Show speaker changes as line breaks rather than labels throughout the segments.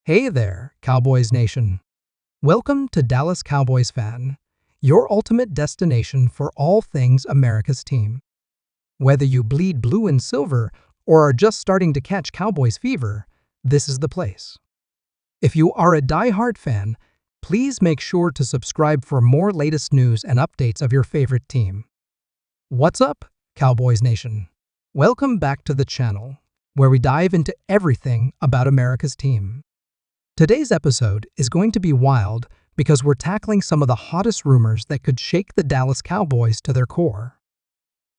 Hey there, Cowboys Nation. Welcome to Dallas Cowboys Fan, your ultimate destination for all things America's team. Whether you bleed blue and silver or are just starting to catch Cowboys fever, this is the place. If you are a die-hard fan, please make sure to subscribe for more latest news and updates of your favorite team. What's up, Cowboys Nation? Welcome back to the channel, where we dive into everything about America's team. Today's episode is going to be wild because we're tackling some of the hottest rumors that could shake the Dallas Cowboys to their core.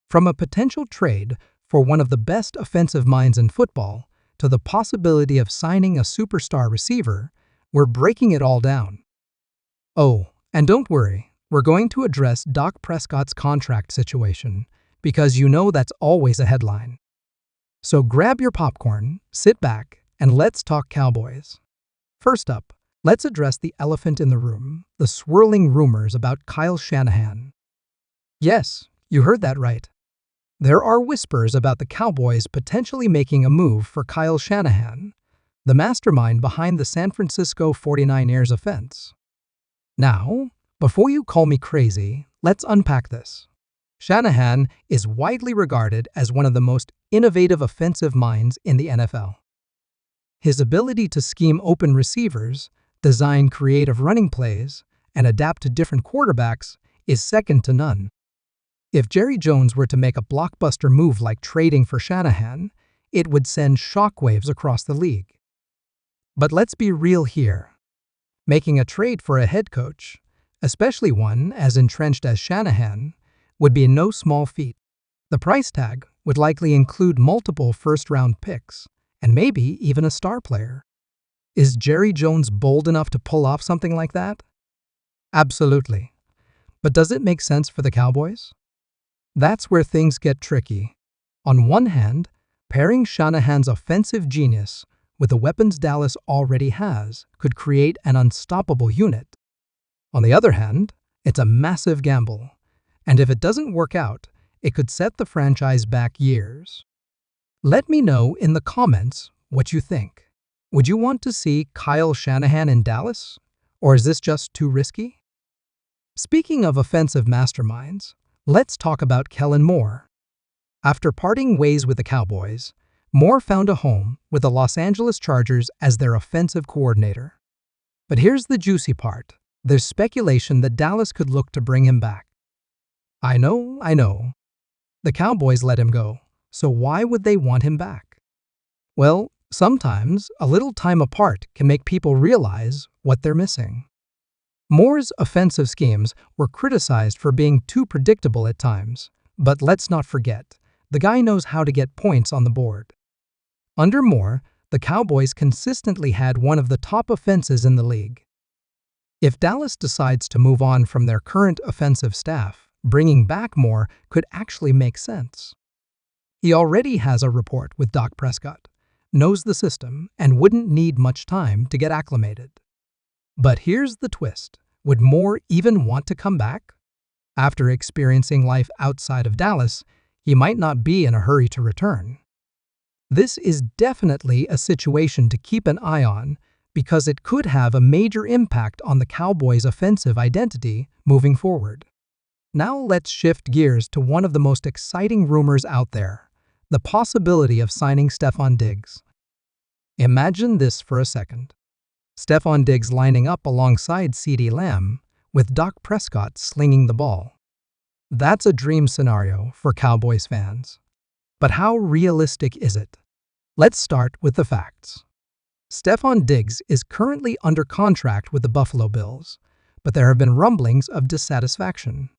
From a potential trade for one of the best offensive minds in football to the possibility of signing a superstar receiver, we're breaking it all down. Oh, and don't worry, we're going to address Dak Prescott's contract situation because you know that's always a headline. So grab your popcorn, sit back, and let's talk Cowboys. First up, let's address the elephant in the room, the swirling rumors about Kyle Shanahan. Yes, you heard that right. There are whispers about the Cowboys potentially making a move for Kyle Shanahan, the mastermind behind the San Francisco 49ers offense. Now, before you call me crazy, let's unpack this. Shanahan is widely regarded as one of the most innovative offensive minds in the NFL. His ability to scheme open receivers, design creative running plays, and adapt to different quarterbacks is second to none. If Jerry Jones were to make a blockbuster move like trading for Shanahan, it would send shockwaves across the league. But let's be real here. Making a trade for a head coach, especially one as entrenched as Shanahan, would be no small feat. The price tag would likely include multiple first-round picks, and maybe even a star player. Is Jerry Jones bold enough to pull off something like that? Absolutely. But does it make sense for the Cowboys? That's where things get tricky. On one hand, pairing Shanahan's offensive genius with the weapons Dallas already has could create an unstoppable unit. On the other hand, it's a massive gamble, and if it doesn't work out, it could set the franchise back years. Let me know in the comments what you think. Would you want to see Kyle Shanahan in Dallas? Or is this just too risky? Speaking of offensive masterminds, let's talk about Kellen Moore. After parting ways with the Cowboys, Moore found a home with the Los Angeles Chargers as their offensive coordinator. But here's the juicy part. There's speculation that Dallas could look to bring him back. I know. The Cowboys let him go. So why would they want him back? Well, sometimes a little time apart can make people realize what they're missing. Moore's offensive schemes were criticized for being too predictable at times, but let's not forget, the guy knows how to get points on the board. Under Moore, the Cowboys consistently had one of the top offenses in the league. If Dallas decides to move on from their current offensive staff, bringing back Moore could actually make sense. He already has a rapport with Dak Prescott, knows the system, and wouldn't need much time to get acclimated. But here's the twist. Would Moore even want to come back? After experiencing life outside of Dallas, he might not be in a hurry to return. This is definitely a situation to keep an eye on because it could have a major impact on the Cowboys' offensive identity moving forward. Now let's shift gears to one of the most exciting rumors out there. The possibility of signing Stefon Diggs. Imagine this for a second. Stefon Diggs lining up alongside CeeDee Lamb, with Dak Prescott slinging the ball. That's a dream scenario for Cowboys fans. But how realistic is it? Let's start with the facts. Stefon Diggs is currently under contract with the Buffalo Bills, but there have been rumblings of dissatisfaction.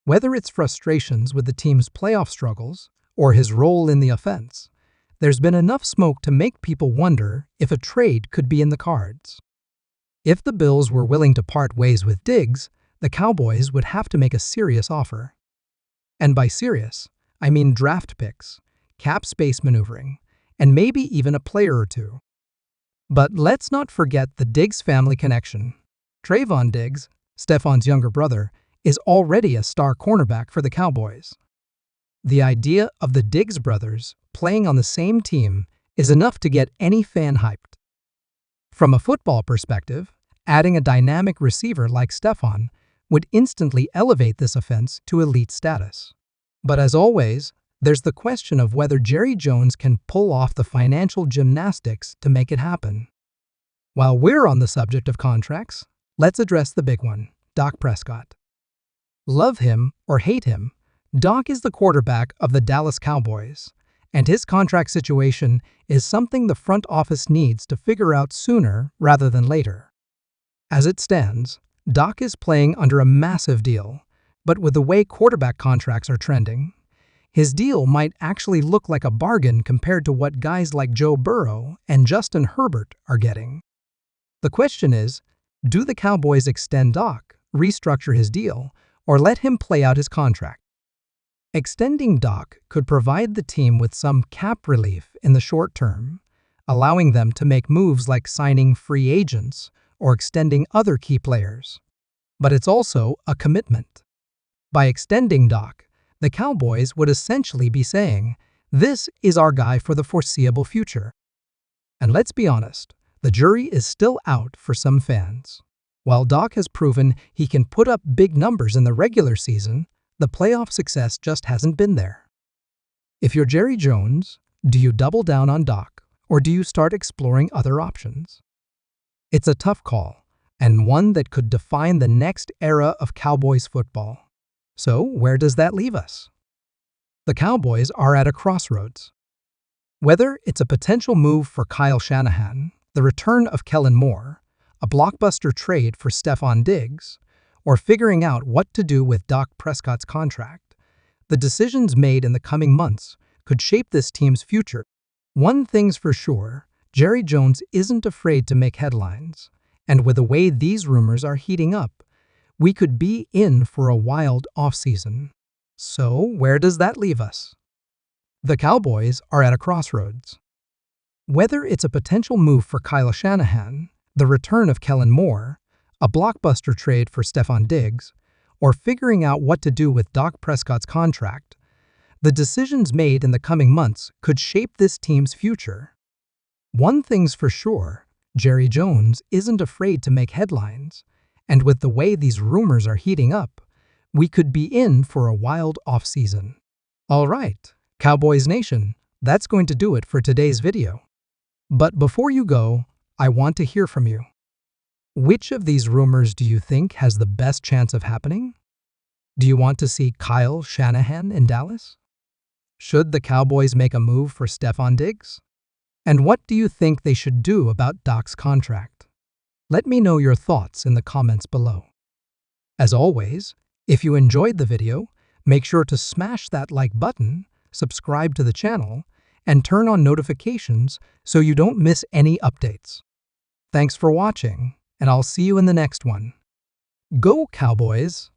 Whether it's frustrations with the team's playoff struggles, or his role in the offense, there's been enough smoke to make people wonder if a trade could be in the cards. If the Bills were willing to part ways with Diggs, the Cowboys would have to make a serious offer. And by serious, I mean draft picks, cap space maneuvering, and maybe even a player or two. But let's not forget the Diggs family connection. Trevon Diggs, Stefon's younger brother, is already a star cornerback for the Cowboys. The idea of the Diggs brothers playing on the same team is enough to get any fan hyped. From a football perspective, adding a dynamic receiver like Stefon would instantly elevate this offense to elite status. But as always, there's the question of whether Jerry Jones can pull off the financial gymnastics to make it happen. While we're on the subject of contracts, let's address the big one, Dak Prescott. Love him or hate him, Dak is the quarterback of the Dallas Cowboys, and his contract situation is something the front office needs to figure out sooner rather than later. As it stands, Dak is playing under a massive deal, but with the way quarterback contracts are trending, his deal might actually look like a bargain compared to what guys like Joe Burrow and Justin Herbert are getting. The question is, do the Cowboys extend Dak, restructure his deal, or let him play out his contract? Extending Dak could provide the team with some cap relief in the short term, allowing them to make moves like signing free agents or extending other key players. But it's also a commitment. By extending Dak, the Cowboys would essentially be saying, "This is our guy for the foreseeable future." And let's be honest, the jury is still out for some fans. While Dak has proven he can put up big numbers in the regular season, the playoff success just hasn't been there. If you're Jerry Jones, do you double down on Dak, or do you start exploring other options? It's a tough call, and one that could define the next era of Cowboys football. So, where does that leave us? The Cowboys are at a crossroads. Whether it's a potential move for Kyle Shanahan, the return of Kellen Moore, a blockbuster trade for Stefon Diggs, or figuring out what to do with Dak Prescott's contract, the decisions made in the coming months could shape this team's future. One thing's for sure, Jerry Jones isn't afraid to make headlines, and with the way these rumors are heating up, we could be in for a wild offseason. So, where does that leave us? The Cowboys are at a crossroads. Whether it's a potential move for Kyle Shanahan, the return of Kellen Moore, a blockbuster trade for Stefon Diggs, or figuring out what to do with Dak Prescott's contract, the decisions made in the coming months could shape this team's future. One thing's for sure, Jerry Jones isn't afraid to make headlines, and with the way these rumors are heating up, we could be in for a wild offseason. All right, Cowboys Nation, that's going to do it for today's video. But before you go, I want to hear from you. Which of these rumors do you think has the best chance of happening? Do you want to see Kyle Shanahan in Dallas? Should the Cowboys make a move for Stefon Diggs? And what do you think they should do about Dak's contract? Let me know your thoughts in the comments below. As always, if you enjoyed the video, make sure to smash that like button, subscribe to the channel, and turn on notifications so you don't miss any updates. Thanks for watching, and I'll see you in the next one. Go Cowboys!